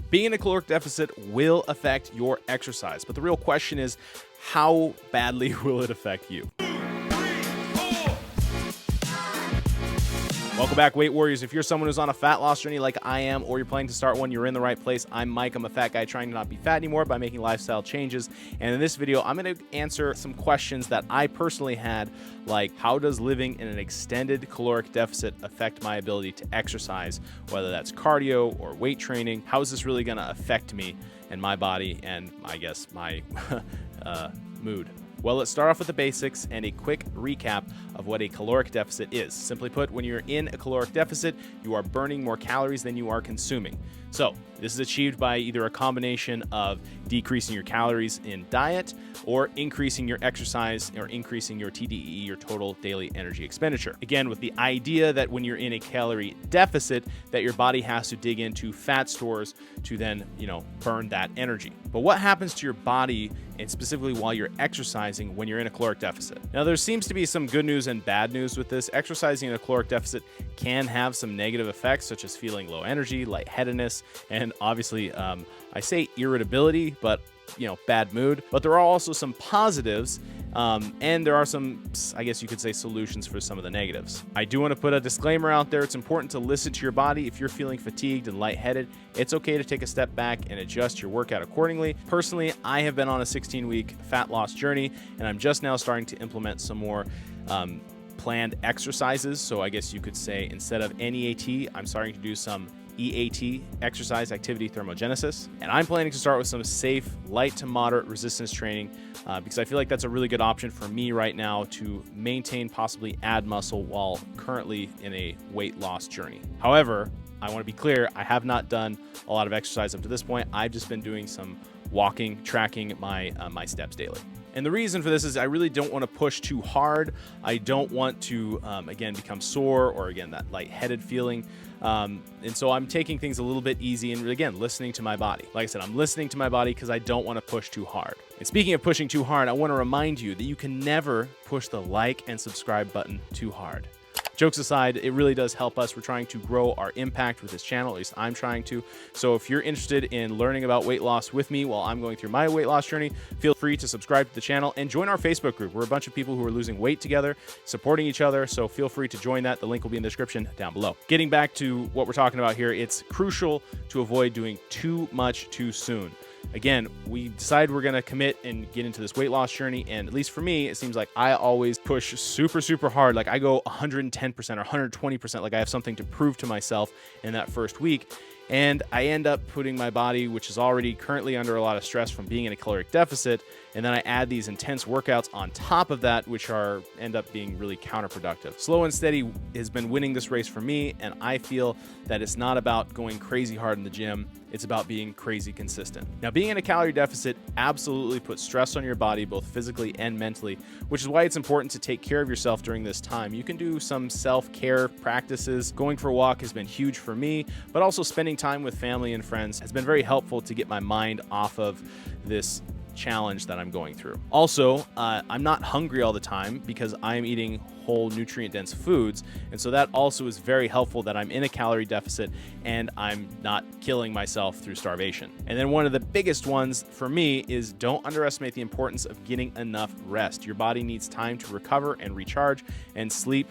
Being in a caloric deficit will affect your exercise, but the real question is, how badly will it affect you? Welcome back, Weight Warriors. If you're someone who's on a fat loss journey like I am, or you're planning to start one, you're in the right place. I'm Mike. I'm a fat guy trying to not be fat anymore by making lifestyle changes. And in this video, I'm going to answer some questions that I personally had, like how does living in an extended caloric deficit affect my ability to exercise, whether that's cardio or weight training? How is this really going to affect me and my body and, I guess, my mood? Well, let's start off with the basics and a quick recap of what a caloric deficit is. Simply put, when you're in a caloric deficit, you are burning more calories than you are consuming. So this is achieved by either a combination of decreasing your calories in diet or increasing your exercise or increasing your TDEE, your total daily energy expenditure. Again, with the idea that when you're in a calorie deficit, that your body has to dig into fat stores to then, burn that energy. But what happens to your body, and specifically while you're exercising when you're in a caloric deficit? Now, there seems to be some good news and bad news with this. Exercising in a caloric deficit can have some negative effects, such as feeling low energy, lightheadedness, and obviously, I say irritability, but bad mood. But there are also some positives, and there are some, I guess you could say, solutions for some of the negatives. I do want to put a disclaimer out there. It's important to listen to your body. If you're feeling fatigued and lightheaded, it's okay to take a step back and adjust your workout accordingly. Personally, I have been on a 16-week fat loss journey, and I'm just now starting to implement some more planned exercises. So I guess you could say, instead of NEAT, I'm starting to do some EAT, exercise activity thermogenesis. And I'm planning to start with some safe, light to moderate resistance training because I feel like that's a really good option for me right now to maintain, possibly add muscle while currently in a weight loss journey. However, I want to be clear, I have not done a lot of exercise up to this point. I've just been doing some walking, tracking my steps daily. And the reason for this is I really don't want to push too hard. I don't want to, again, become sore or, again, that lightheaded feeling. And so I'm taking things a little bit easy and, again, listening to my body. Like I said, I'm listening to my body because I don't want to push too hard. And speaking of pushing too hard, I want to remind you that you can never push the like and subscribe button too hard. Jokes aside, it really does help us. We're trying to grow our impact with this channel, at least I'm trying to. So if you're interested in learning about weight loss with me while I'm going through my weight loss journey, feel free to subscribe to the channel and join our Facebook group. We're a bunch of people who are losing weight together, supporting each other, so feel free to join that. The link will be in the description down below. Getting back to what we're talking about here, it's crucial to avoid doing too much too soon. Again, we decide we're going to commit and get into this weight loss journey. And at least for me, it seems like I always push super, super hard. Like I go 110% or 120%. Like I have something to prove to myself in that first week. And I end up putting my body, which is already currently under a lot of stress from being in a caloric deficit, and then I add these intense workouts on top of that, which end up being really counterproductive. Slow and steady has been winning this race for me, and I feel that it's not about going crazy hard in the gym. It's about being crazy consistent. Now, being in a calorie deficit absolutely puts stress on your body, both physically and mentally, which is why it's important to take care of yourself during this time. You can do some self-care practices. Going for a walk has been huge for me, but also spending time with family and friends has been very helpful to get my mind off of this challenge that I'm going through. Also, I'm not hungry all the time because I'm eating whole nutrient-dense foods, and so that also is very helpful that I'm in a calorie deficit and I'm not killing myself through starvation. And then one of the biggest ones for me is don't underestimate the importance of getting enough rest. Your body needs time to recover and recharge, and sleep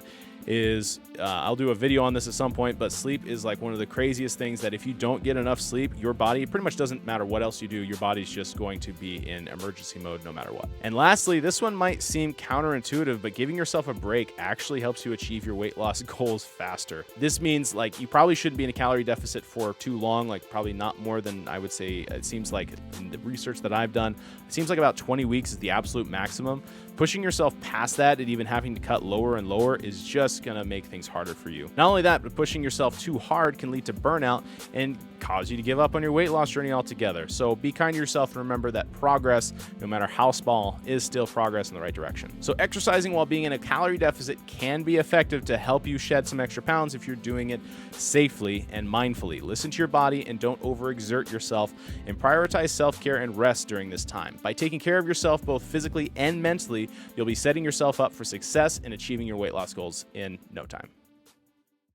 is, I'll do a video on this at some point, but sleep is like one of the craziest things that if you don't get enough sleep, your body, pretty much doesn't matter what else you do, your body's just going to be in emergency mode no matter what. And lastly, this one might seem counterintuitive, but giving yourself a break actually helps you achieve your weight loss goals faster. This means like you probably shouldn't be in a calorie deficit for too long, like probably not more than, I would say, it seems like in the research that I've done, it seems like about 20 weeks is the absolute maximum. Pushing yourself past that and even having to cut lower and lower is just going to make things harder for you. Not only that, but pushing yourself too hard can lead to burnout and cause you to give up on your weight loss journey altogether. So be kind to yourself and remember that progress, no matter how small, is still progress in the right direction. So exercising while being in a calorie deficit can be effective to help you shed some extra pounds if you're doing it safely and mindfully. Listen to your body and don't overexert yourself, and prioritize self-care and rest during this time. By taking care of yourself both physically and mentally, you'll be setting yourself up for success in achieving your weight loss goals in no time.